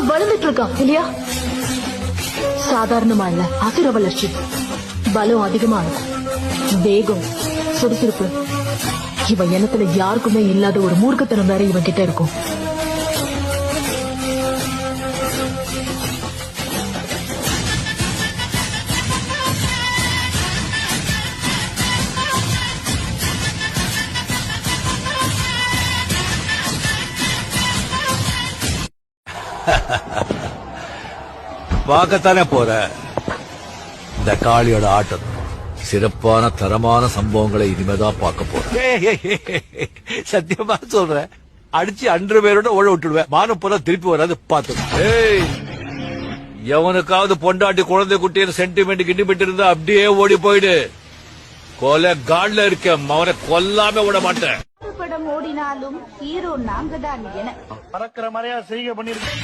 வளர்ந்துட்டு இருக்கான் இல்லையா? சாதாரணமா இல்ல, அசுர வளர்ச்சி. பலம் அதிகமா இருக்கும், வேகம், சுறுசுறுப்பு. இவன் எண்ணத்துல யாருக்குமே இல்லாத ஒரு மூர்க்கத்தனம் வேற இவன் கிட்ட இருக்கும். பார்க்கத்தானே போற இந்த காளியோட ஆட்டம். சிறப்பான தரமான சம்பவங்களை இனிமேதான் பார்க்க போறேன். சத்தியமா சொல்றேன், அடிச்சு அன்று பேரோட ஓட விட்டுடுவேன். மானம் போல திருப்பி வராது பார்த்து. எவனுக்காவது பொண்டாட்டி குழந்தை குட்டின்னு சென்டிமெண்ட் கிண்டிமெண்ட் இருந்தா அப்படியே ஓடி போயிடு. கொலை காட்ல இருக்க அவனை கொல்லாம விட மாட்டேன். படம் ஓடினாலும் ஹீரோ நாங்க தான் என பறக்கிற மாதிரியா செய்கை பண்ணிருக்கேன்.